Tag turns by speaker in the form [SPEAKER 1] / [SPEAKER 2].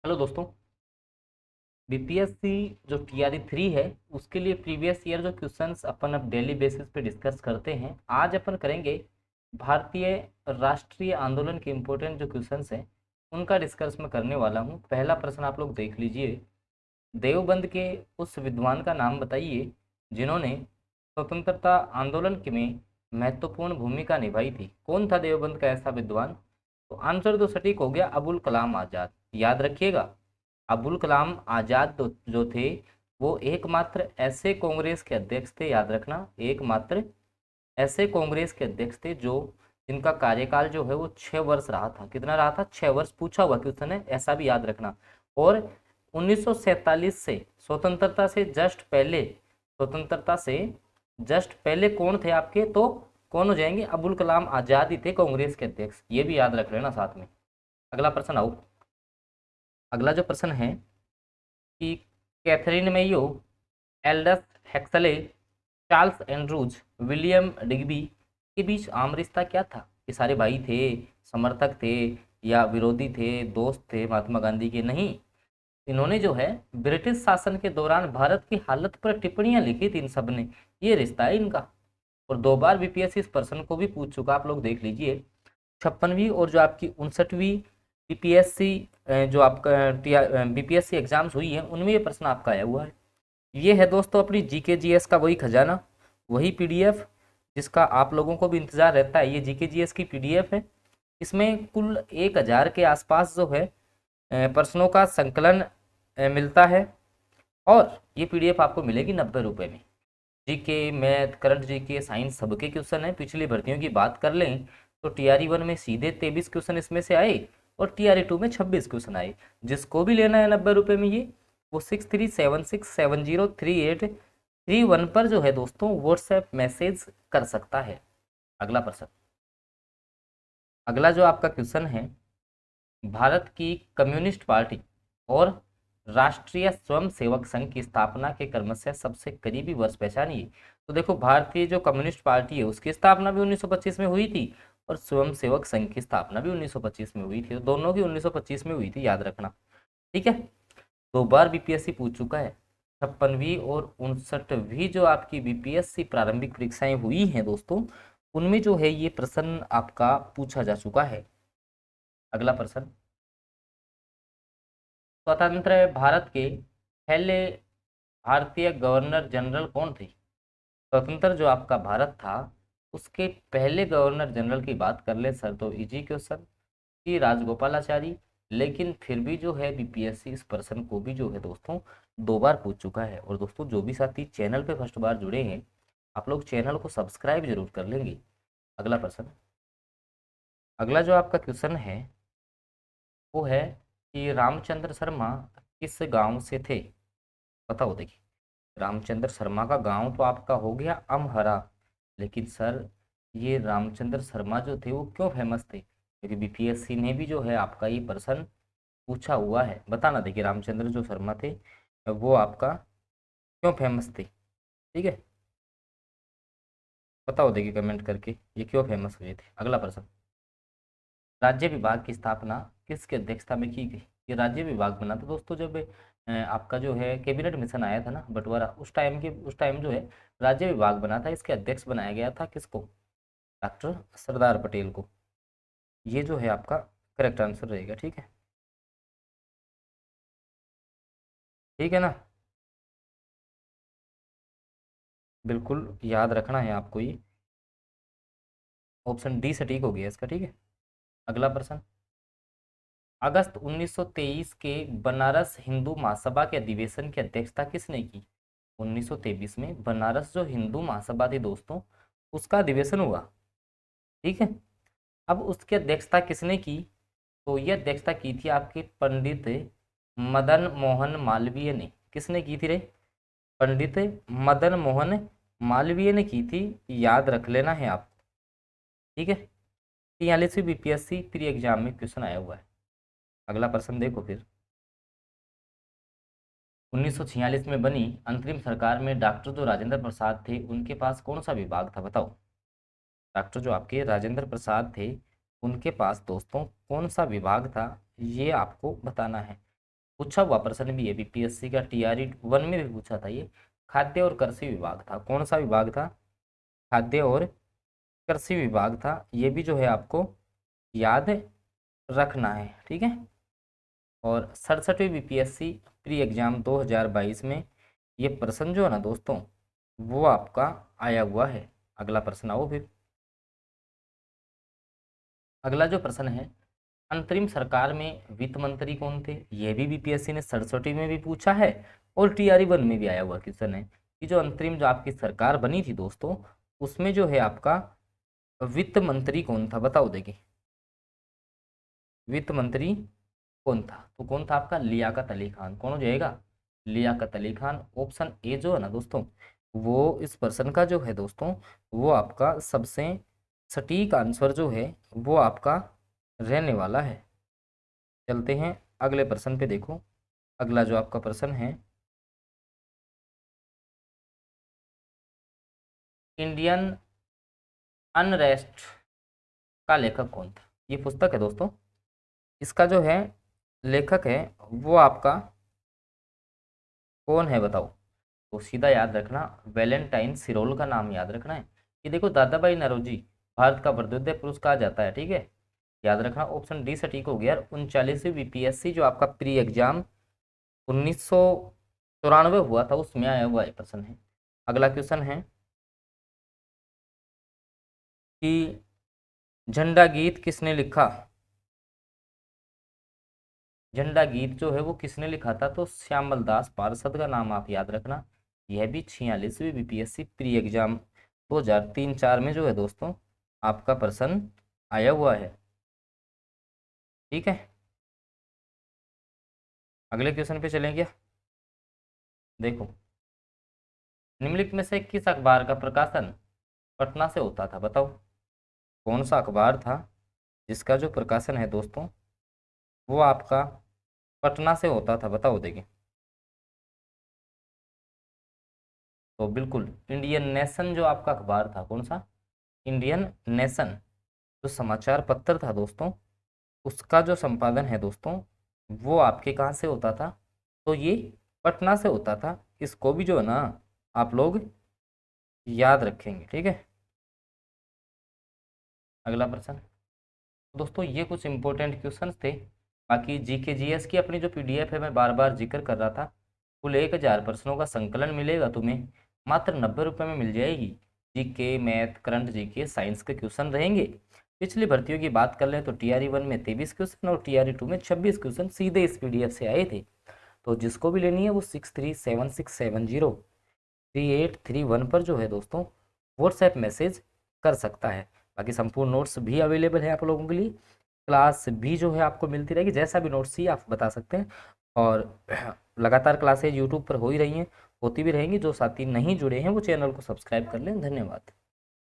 [SPEAKER 1] Hello दोस्तों। BPSC जो TRE 3 है उसके लिए प्रीवियस ईयर जो क्वेश्चंस अपन अब डेली बेसिस पे डिस्कस करते हैं, आज अपन करेंगे भारतीय राष्ट्रीय आंदोलन के इम्पोर्टेंट जो क्वेश्चंस हैं उनका डिस्कस मैं करने वाला हूं। पहला प्रश्न आप लोग देख लीजिए। देवबंद के उस विद्वान का नाम बताइए जिन्होंने स्वतंत्रता आंदोलन के में महत्वपूर्ण भूमिका निभाई थी। कौन था देवबंद का ऐसा विद्वान? तो आंसर तो सटीक हो गया, अबुल कलाम आज़ाद। याद रखिएगा, अबुल कलाम आज़ाद जो थे वो एकमात्र ऐसे कांग्रेस के अध्यक्ष थे। याद रखना, एकमात्र ऐसे कांग्रेस के अध्यक्ष थे जो जिनका कार्यकाल जो है वो 6 वर्ष रहा था। कितना रहा था? 6 वर्ष। पूछा हुआ क्वेश्चन है, ऐसा भी याद रखना। और 1947 से स्वतंत्रता से जस्ट पहले कौन थे आपके? तो कौन हो जाएंगे? अबुल कलाम आजाद ही थे कांग्रेस के अध्यक्ष। ये भी याद रख लेना साथ में। अगला प्रश्न आओ। अगला जो प्रश्न है कि Katherine Mayo, Aldous Huxley, Charles Andrews, William Digby के बीच आम रिश्ता क्या था? ये सारे भाई थे, समर्थक थे या विरोधी थे, दोस्त थे महात्मा गांधी के? नहीं, इन्होंने जो है ब्रिटिश शासन के दौरान भारत की हालत पर टिप्पणियां लिखी थी इन सब ने। ये रिश्ता है इनका। और 2 बार बीपीएससी इस प्रश्न को भी पूछ चुका, आप लोग देख लीजिए। 56वीं और जो आपकी 59वीं बीपीएससी जो आपका बीपीएससी एग्जाम्स हुई है उनमें ये प्रश्न आपका आया हुआ है। ये है दोस्तों अपनी जीके जीएस का वही खजाना, वही पीडीएफ जिसका आप लोगों को भी इंतजार रहता है। ये जीके जीएस की पीडीएफ है। इसमें कुल 1000 के आसपास जो है प्रश्नों का संकलन मिलता है। और ये पीडीएफ आपको मिलेगी 90 रुपये में। GK, math, current GK, science सबके क्वेश्चन है। पिछली भर्तियों की बात कर लें तो टीआरई 1 में सीधे 23 क्वेश्चन इसमें से आए और टीआरई 2 में 26 क्वेश्चन आए। जिसको भी लेना है 90 रुपये में ये, वो 6376703831 पर जो है दोस्तों व्हाट्सएप मैसेज कर सकता है। अगला प्रश्न, अगला जो आपका क्वेश्चन है, भारत की कम्युनिस्ट पार्टी और राष्ट्रीय स्वयंसेवक संघ की स्थापना के क्रमशः सबसे करीबी वर्ष पहचानिए। तो देखो, भारतीय जो कम्युनिस्ट पार्टी है उसकी स्थापना भी 1925 में हुई थी और स्वयंसेवक संघ की स्थापना भी 1925 में हुई थी। तो दोनों की 1925 में हुई थी, याद रखना। ठीक है, 2 बार बीपीएससी पूछ चुका है। 56वीं और 59वीं जो आपकी बीपीएससी प्रारंभिक परीक्षाएं हुई हैं दोस्तों, उनमें जो है ये प्रश्न आपका पूछा जा चुका है। अगला प्रश्न, स्वतंत्र भारत के पहले भारतीय गवर्नर जनरल कौन थे? स्वतंत्र जो आपका भारत था उसके पहले गवर्नर जनरल की बात कर ले सर तो इजी क्वेश्चन कि राजगोपालाचारी। लेकिन फिर भी जो है बीपीएससी इस प्रश्न को भी जो है दोस्तों 2 बार पूछ चुका है। और दोस्तों जो भी साथी चैनल पे फर्स्ट बार जुड़े हैं, आप लोग चैनल को सब्सक्राइब जरूर कर लेंगे। अगला प्रश्न, अगला जो आपका क्वेश्चन है वो है कि रामचंद्र शर्मा किस गांव से थे? बताओ। देखिए, रामचंद्र शर्मा का गांव तो आपका हो गया अमहरा। लेकिन सर ये रामचंद्र शर्मा जो थे वो क्यों फेमस थे? क्योंकि बीपीएससी ने भी जो है आपका ये प्रश्न पूछा हुआ है। बताना। देखिए, रामचंद्र जो शर्मा थे वो आपका क्यों फेमस थे? ठीक है, बताओ। देखिए कमेंट करके ये क्यों फेमस हुए थे। अगला प्रश्न, राज्य विभाग की स्थापना किसकी अध्यक्षता में की गई? ये राज्य विभाग बना था दोस्तों जब आपका जो है कैबिनेट मिशन आया था ना बंटवारा, उस टाइम जो है राज्य विभाग बना था। इसके अध्यक्ष बनाया गया था किसको? डॉक्टर सरदार पटेल को। ये जो है आपका करेक्ट आंसर रहेगा। ठीक है, ठीक है ना? बिल्कुल याद रखना है आपको ये। ऑप्शन डी सटीक हो गया इसका। ठीक है, अगला प्रश्न, अगस्त 1923 के बनारस हिंदू महासभा के अधिवेशन की अध्यक्षता किसने की? 1923 में बनारस जो हिंदू महासभा थी दोस्तों उसका अधिवेशन हुआ। ठीक है, अब उसकी अध्यक्षता किसने की? तो ये अध्यक्षता की थी आपके पंडित मदन मोहन मालवीय ने। किसने की थी रे? पंडित मदन मोहन मालवीय ने की थी। याद रख लेना है आप। ठीक है, 43वीं बीपीएससी प्री एग्जाम में क्वेश्चन आया हुआ है। अगला प्रश्न देखो फिर, 1946 में बनी अंतरिम सरकार में डॉक्टर जो राजेंद्र प्रसाद थे उनके पास कौन सा विभाग था? बताओ। डॉक्टर जो आपके राजेंद्र प्रसाद थे उनके पास दोस्तों कौन सा विभाग था, ये आपको बताना है। पूछा हुआ प्रश्न भी है बीपीएससी का, TRE 1 में भी पूछा था ये। खाद्य और कृषि विभाग था, कौन सा विभाग था? खाद्य और कृषि विभाग था। ये भी जो है आपको याद रखना है, ठीक है। और 67वीं बीपीएससी प्री एग्जाम 2022 में ये प्रश्न जो है ना दोस्तों, वो आपका आया हुआ है। अगला प्रश्न आओ फिर। अगला जो प्रश्न है, अंतरिम सरकार में वित्त मंत्री कौन थे? यह भी बीपीएससी ने 67 में भी पूछा है और TRE 1 में भी आया हुआ क्वेश्चन है कि जो अंतरिम जो आपकी सरकार बनी थी दोस्तों, उसमें जो है आपका वित्त मंत्री कौन था? बताओ देखिए, वित्त मंत्री कौन था? तो कौन था आपका? लियाकत अली खान। कौन हो जाएगा? लियाकत अली खान। ऑप्शन ए जो है ना दोस्तों, वो इस प्रश्न का जो है दोस्तों, वो आपका सबसे सटीक आंसर जो है वो आपका रहने वाला है। चलते हैं अगले प्रश्न पे। देखो अगला जो आपका प्रश्न है, इंडियन अनरेस्ट का लेखक कौन था? ये पुस्तक है दोस्तों, इसका जो है लेखक है वो आपका कौन है बताओ? तो सीधा याद रखना, वैलेंटाइन सिरोल का नाम याद रखना है। ये देखो दादा भाई नौरोजी भारत का वृद्धोदय पुरुष कहा जाता है, ठीक है, याद रखना। ऑप्शन डी सटीक हो गया। 39वीं बीपीएससी जो आपका प्री एग्जाम 1994 हुआ था, उसमें आया हुआ एक प्रश्न है। अगला क्वेश्चन है कि झंडा गीत किसने लिखा? झंडा गीत जो है वो किसने लिखा था? तो श्यामल दास पार्षद का नाम आप याद रखना। यह भी 46वीं बीपीएससी प्री एग्जाम 2003-4 में जो है दोस्तों आपका प्रश्न आया हुआ है, ठीक है। अगले क्वेश्चन पे चलें क्या? देखो, निम्नलिखित में से किस अखबार का प्रकाशन पटना से होता था? बताओ कौन सा अखबार था जिसका जो प्रकाशन है दोस्तों वो आपका पटना से होता था? बताओ देखिए। तो बिल्कुल इंडियन नेशन जो आपका अखबार था, कौन सा? इंडियन नेशन जो समाचार पत्र था दोस्तों, उसका जो संपादन है दोस्तों वो आपके कहाँ से होता था? तो ये पटना से होता था। इसको भी जो है ना आप लोग याद रखेंगे, ठीक है। अगला प्रश्न दोस्तों, ये कुछ इंपॉर्टेंट क्वेश्चंस थे। बाकी जीके जीएस की अपनी जो पीडीएफ है, मैं बार बार जिक्र कर रहा था, कुल 1000 प्रश्नों का संकलन मिलेगा तुम्हें, मात्र 90 रुपये में मिल जाएगी। GK, math, current GK, science के क्वेश्चन रहेंगे। पिछली भर्तियों की बात कर लें तो TRE 1 में 23 क्वेश्चन और TRE 2 में 26 क्वेश्चन सीधे इस पीडीएफ से आए थे। तो जिसको भी लेनी है वो 6376703831 पर जो है दोस्तों व्हाट्सएप मैसेज कर सकता है। बाकी संपूर्ण नोट्स भी अवेलेबल है आप लोगों के लिए। क्लास भी जो है आपको मिलती रहेगी, जैसा भी नोट्स चाहिए आप बता सकते हैं। और लगातार क्लासेज यूट्यूब पर हो ही रही हैं, होती भी रहेंगी। जो साथी नहीं जुड़े हैं वो चैनल को सब्सक्राइब कर लें। धन्यवाद।